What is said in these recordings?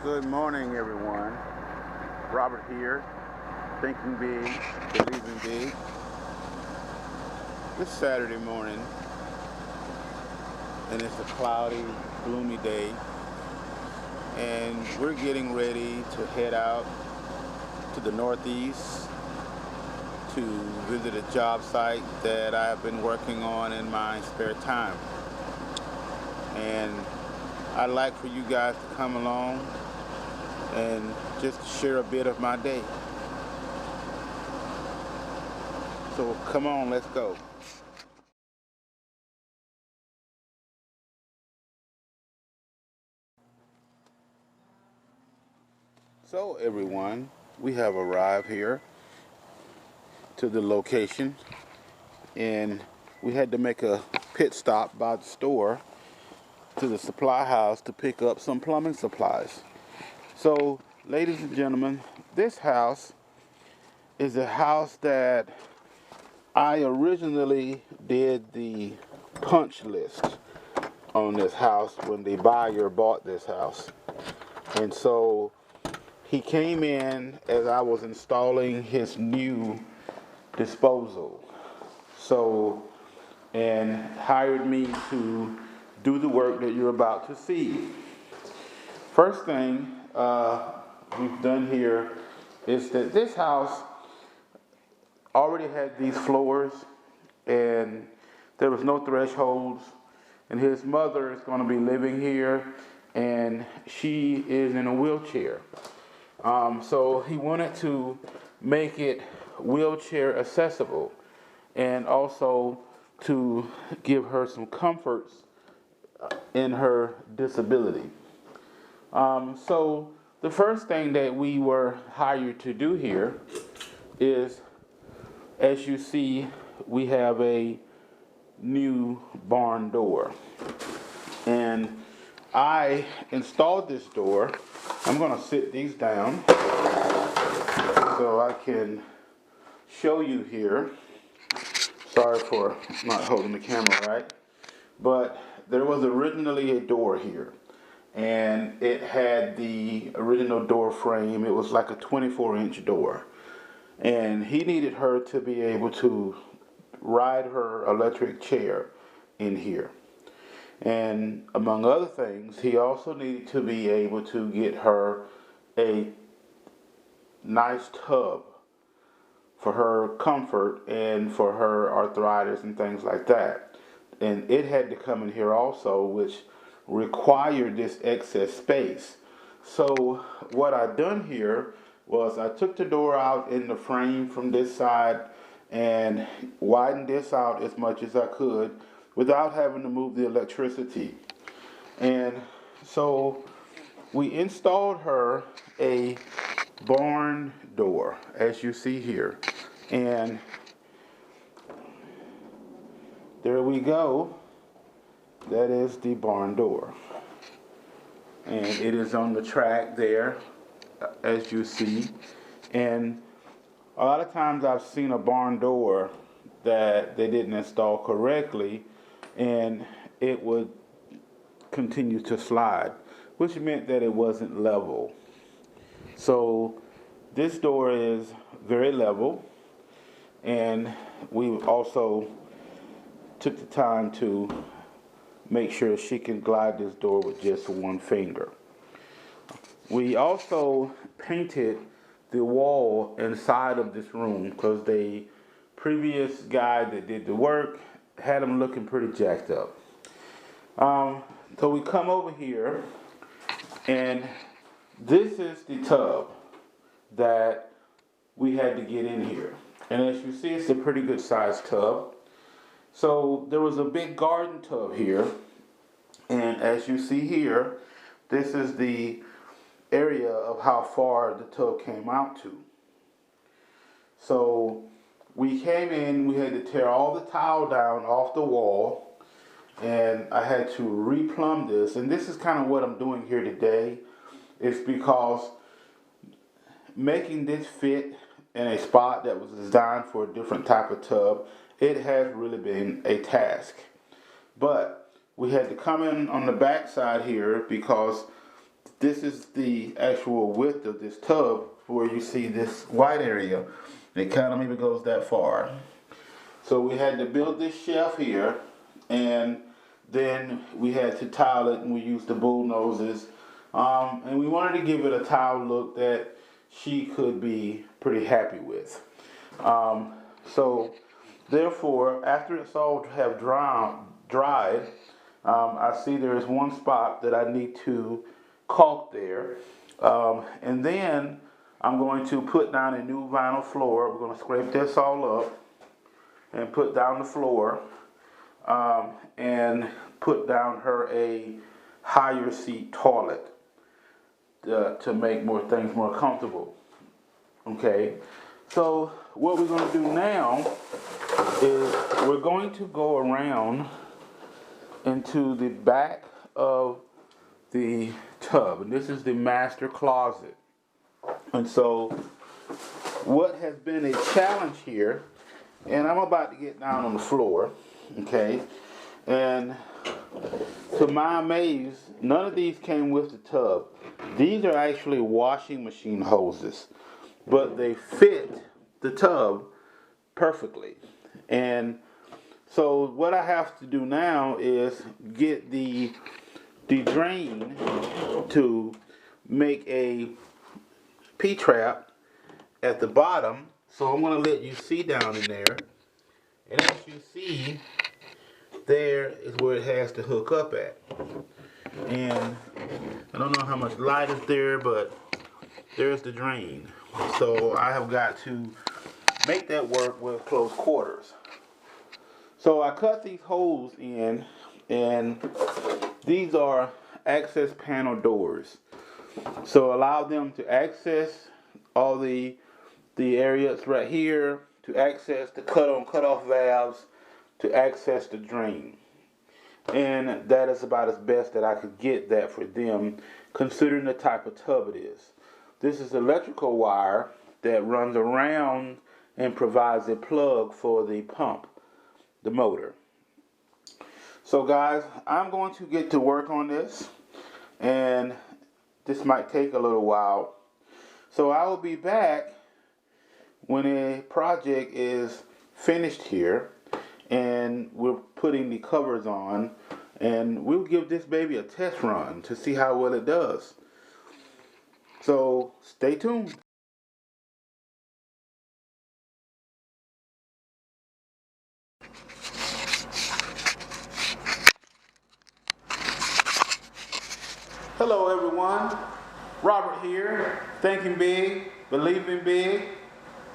Good morning, everyone. Robert here, thinking big, believing big. It's Saturday morning, and it's a cloudy, gloomy day, and we're getting ready to head out to the Northeast to visit a job site that I have been working on in my spare time. And I'd like for you guys to come along and just share a bit of my day. So come on, let's go. So everyone, we have arrived here to the location, and we had to make a pit stop by the store to the supply house to pick up some plumbing supplies. So, ladies and gentlemen, this house is a house that I originally did the punch list on this house when the buyer bought this house. And so he came in as I was installing his new disposal. So, and hired me to do the work that you're about to see. First thing we've done here is that this house already had these floors, and there was no thresholds, and his mother is going to be living here, and she is in a wheelchair. So he wanted to make it wheelchair accessible, and also to give her some comforts in her disability. So the first thing that we were hired to do here is, as you see, we have a new barn door. And I installed this door. I'm going to sit these down so I can show you here. Sorry for not holding the camera right. But there was originally a door here, and it had the original door frame. It was like a 24-inch door, and he needed her to be able to ride her electric chair in here. And among other things, he also needed to be able to get her a nice tub for her comfort and for her arthritis and things like that. And it had to come in here also, which required this excess space. So what I done here was I took the door out in the frame from this side and widened this out as much as I could without having to move the electricity. And so we installed her a barn door, as you see here. And there we go. That is the barn door. And it is on the track there, as you see. And a lot of times I've seen a barn door that they didn't install correctly, and it would continue to slide, which meant that it wasn't level. So this door is very level, and we also took the time to make sure she can glide this door with just one finger. We also painted the wall inside of this room because the previous guy that did the work had them looking pretty jacked up. So we come over here, and this is the tub that we had to get in here. And as you see, it's a pretty good sized tub. So there was a big garden tub here, and as you see here, this is the area of how far the tub came out to. So we came in, we had to tear all the tile down off the wall, and I had to replumb this. And this is kind of what I'm doing here today. It's because making this fit in a spot that was designed for a different type of tub, it has really been a task. But we had to come in on the back side here because this is the actual width of this tub where you see this white area. It kind of maybe goes that far. So we had to build this shelf here, and then we had to tile it, and we used the bull noses. And we wanted to give it a tile look that she could be pretty happy with. So therefore, after it's all have dried, I see there is one spot that I need to caulk there. And then I'm going to put down a new vinyl floor. We're going to scrape this all up and put down the floor, and put down her a higher seat toilet to make things more comfortable. Okay, so what we're going to do now is we're going to go around into the back of the tub, and this is the master closet. And so what has been a challenge here, and I'm about to get down on the floor, okay, and to my amaze, none of these came with the tub. These are actually washing machine hoses, but they fit the tub perfectly. And so what I have to do now is get the drain to make a P-trap at the bottom. So I'm going to let you see down in there. And as you see, there is where it has to hook up at. And I don't know how much light is there, but there's the drain. So I have got to make that work with close quarters. So I cut these holes in, and these are access panel doors. So allow them to access all the areas right here, to access the cut-off valves, to access the drain. And that is about as best that I could get that for them, considering the type of tub it is. This is electrical wire that runs around and provides a plug for the pump, the motor. So guys, I'm going to get to work on this, and this might take a little while. So I will be back when a project is finished here and we're putting the covers on, and we'll give this baby a test run to see how well it does. So stay tuned. Hello everyone, Robert here, thinking big, believing big.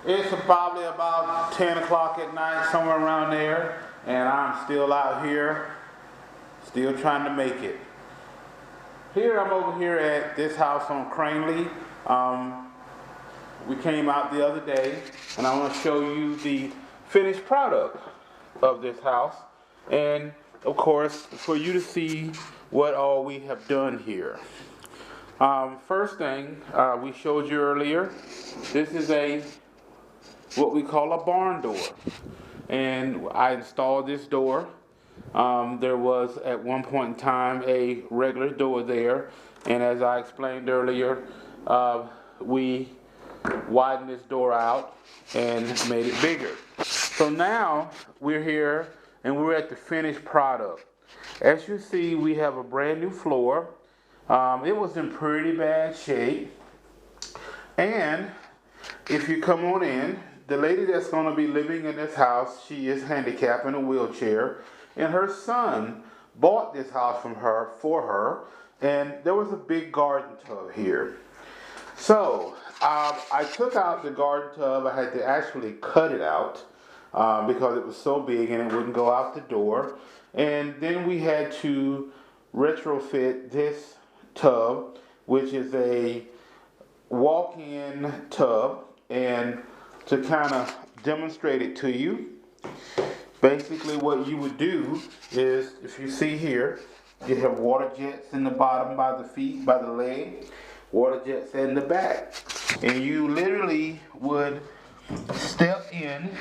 It's probably about 10 o'clock at night, somewhere around there, and I'm still out here, still trying to make it. Here I'm over here at this house on Cranley. We came out the other day, and I want to show you the finished product of this house, and of course for you to see what all we have done here. First thing we showed you earlier, this is what we call a barn door, and I installed this door. There was at one point in time a regular door there, and as I explained earlier, we widened this door out and made it bigger. So now we're here and we're at the finished product. As you see, we have a brand new floor. It was in pretty bad shape, and if you come on in, the lady that's going to be living in this house, she is handicapped in a wheelchair, and her son bought this house for her, and there was a big garden tub here. So I took out the garden tub. I had to actually cut it out because it was so big and it wouldn't go out the door. And then we had to retrofit this tub, which is a walk-in tub, and to kind of demonstrate it to you, basically what you would do is, if you see here, you have water jets in the bottom by the feet, by the leg, water jets in the back, and you literally would step in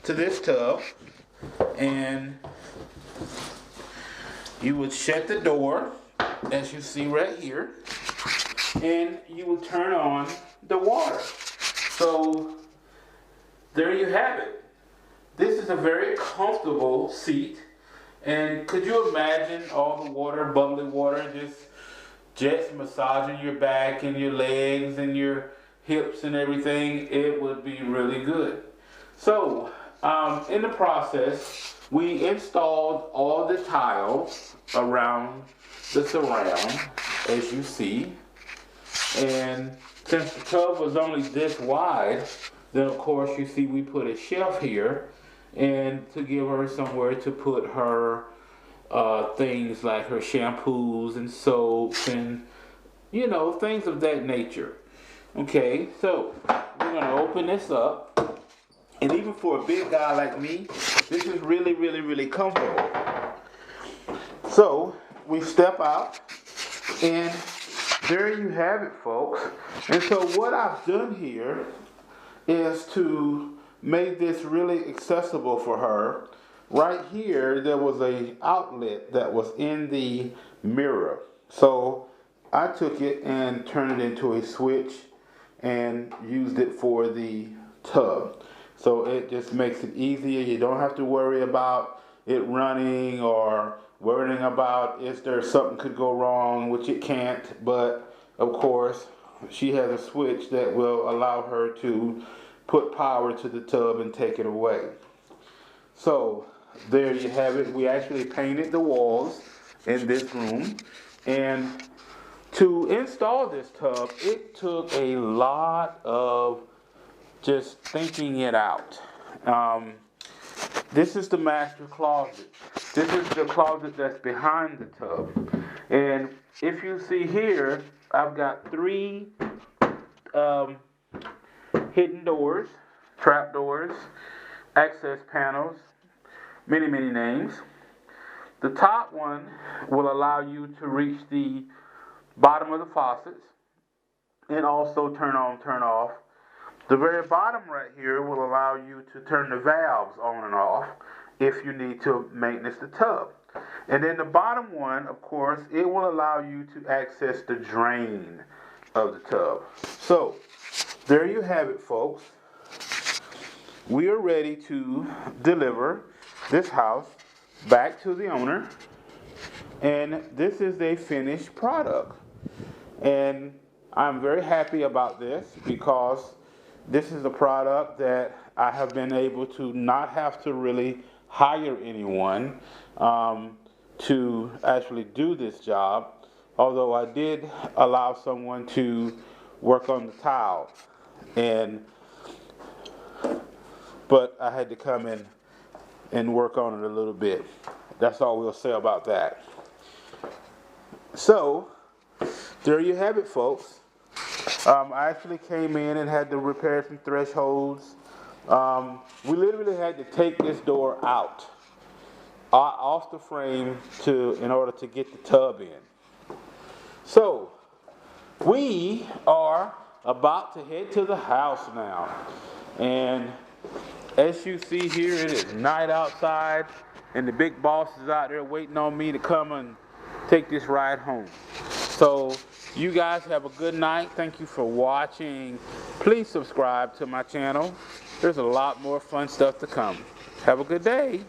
to this tub and you would shut the door, as you see right here, and you will turn on the water. So there you have it. This is a very comfortable seat. And could you imagine all the water, bubbly water, just jets massaging your back and your legs and your hips and everything? It would be really good. So, in the process, we installed all the tiles around the surround, as you see. And since the tub was only this wide, then of course you see we put a shelf here, and to give her somewhere to put her things like her shampoos and soaps and things of that nature. Okay, so we're gonna open this up, and even for a big guy like me, this is really, really, really comfortable. So we step out, and there you have it, folks. And so what I've done here is to make this really accessible for her. Right here, there was an outlet that was in the mirror. So I took it and turned it into a switch and used it for the tub. So it just makes it easier. You don't have to worry about it running or worrying about is there something could go wrong, which it can't. But of course, she has a switch that will allow her to put power to the tub and take it away. So there you have it. We actually painted the walls in this room. And to install this tub, it took a lot of just thinking it out. This is the master closet. This is the closet that's behind the tub. And if you see here, I've got 3 hidden doors, trap doors, access panels, many, many names. The top one will allow you to reach the bottom of the faucets and also turn on, turn off. The very bottom right here will allow you to turn the valves on and off if you need to maintenance the tub. And then the bottom one, of course, it will allow you to access the drain of the tub. So there you have it, folks. We are ready to deliver this house back to the owner. And this is a finished product. And I'm very happy about this because this is a product that I have been able to not have to really hire anyone to actually do this job. Although I did allow someone to work on the tiles. But I had to come in and work on it a little bit. That's all we'll say about that. So, there you have it, folks. I actually came in and had to repair some thresholds. We literally had to take this door out, off the frame in order to get the tub in. So, we are about to head to the house now. And as you see here, it is night outside, and the big boss is out there waiting on me to come and take this ride home. So you guys have a good night. Thank you for watching. Please subscribe to my channel. There's a lot more fun stuff to come. Have a good day.